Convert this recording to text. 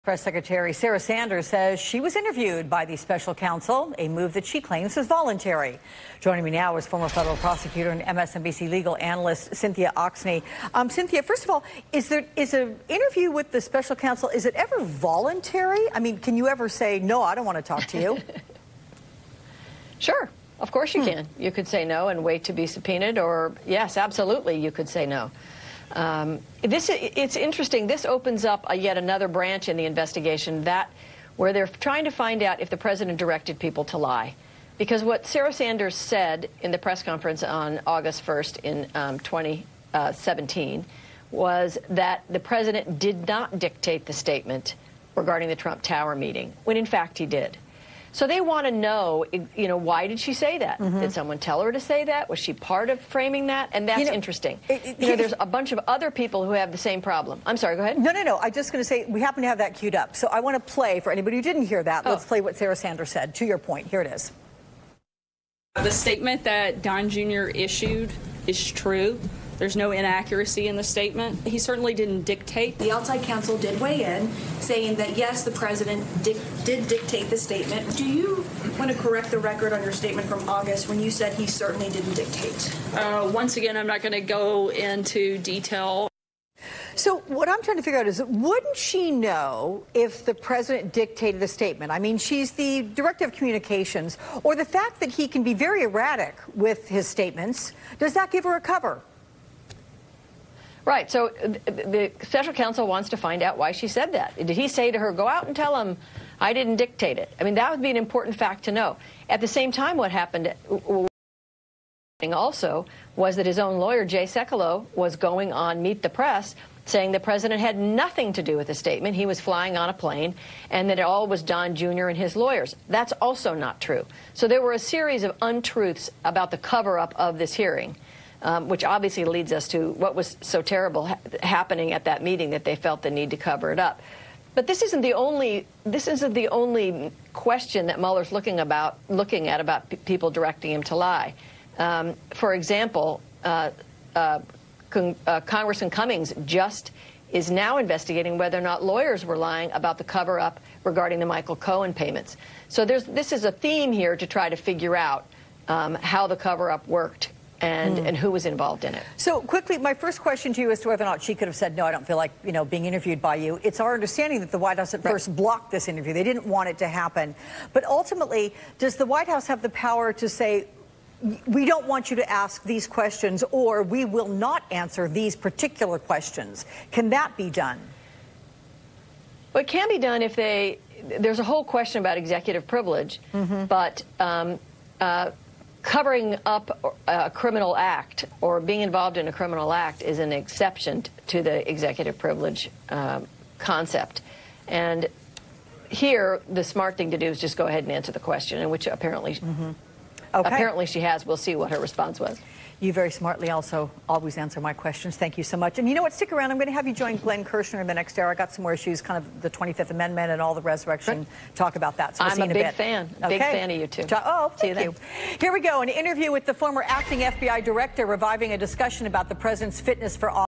Press Secretary Sarah Sanders says she was interviewed by the special counsel, a move that she claims is voluntary. Joining me now is former federal prosecutor and MSNBC legal analyst Cynthia Oxney. Cynthia, first of all, is an interview with the special counsel, is it ever voluntary? I mean, can you ever say, no, I don't want to talk to you? Sure. Of course you can. You could say no and wait to be subpoenaed, or yes, absolutely, you could say no. It's interesting. This opens up yet another branch in the investigation where they're trying to find out if the president directed people to lie. Because what Sarah Sanders said in the press conference on August 1st in 2017 was that the president did not dictate the statement regarding the Trump Tower meeting, when in fact he did. So they want to know, why did she say that? Did someone tell her to say that? Was she part of framing that? And that's interesting. There's a bunch of other people who have the same problem. I'm sorry, go ahead. No. I'm just going to say, we happen to have that queued up. So I want to play, for anybody who didn't hear that, let's play what Sarah Sanders said. To your point, here it is. The statement that Don Jr. issued is true. There's no inaccuracy in the statement. He certainly didn't dictate. The outside counsel did weigh in, saying that, yes, the president did dictate the statement. Do you want to correct the record on your statement from August when you said he certainly didn't dictate? Once again, I'm not going to go into detail. So what I'm trying to figure out is, wouldn't she know if the president dictated the statement? I mean, she's the director of communications. Or the fact that he can be very erratic with his statements, does that give her a cover? Right. So the special counsel wants to find out why she said that. Did he say to her, go out and tell him I didn't dictate it? I mean, that would be an important fact to know. At the same time, what happened also was that his own lawyer, Jay Sekulow, was going on Meet the Press saying the president had nothing to do with the statement. He was flying on a plane, and that it all was Don Jr. and his lawyers. That's also not true. So there were a series of untruths about the cover-up of this hearing. Which obviously leads us to what was so terrible happening at that meeting that they felt the need to cover it up. But this isn't the only question that Mueller's looking at about people directing him to lie. For example, Congressman Cummings is now investigating whether or not lawyers were lying about the cover-up regarding the Michael Cohen payments. So this is a theme here to try to figure out how the cover-up worked. And who was involved in it. So quickly, my first question to you as to whether or not she could have said, no, I don't feel like, being interviewed by you. It's our understanding that the White House at first blocked this interview. They didn't want it to happen. But ultimately, does the White House have the power to say, we don't want you to ask these questions, or we will not answer these particular questions? Can that be done? Well, it can be done if there's a whole question about executive privilege, but covering up a criminal act or being involved in a criminal act is an exception to the executive privilege concept. And here, the smart thing to do is just go ahead and answer the question, and which apparently, apparently she has. We'll see what her response was. You very smartly also always answer my questions. Thank you so much. And you know what? Stick around. I'm going to have you join Glenn Kirshner in the next hour. I got some more issues, kind of the 25th Amendment and all the resurrection. Talk about that. So we'll see you in a bit. Big fan of you too. Thank you. Here we go. An interview with the former acting FBI director reviving a discussion about the president's fitness for office.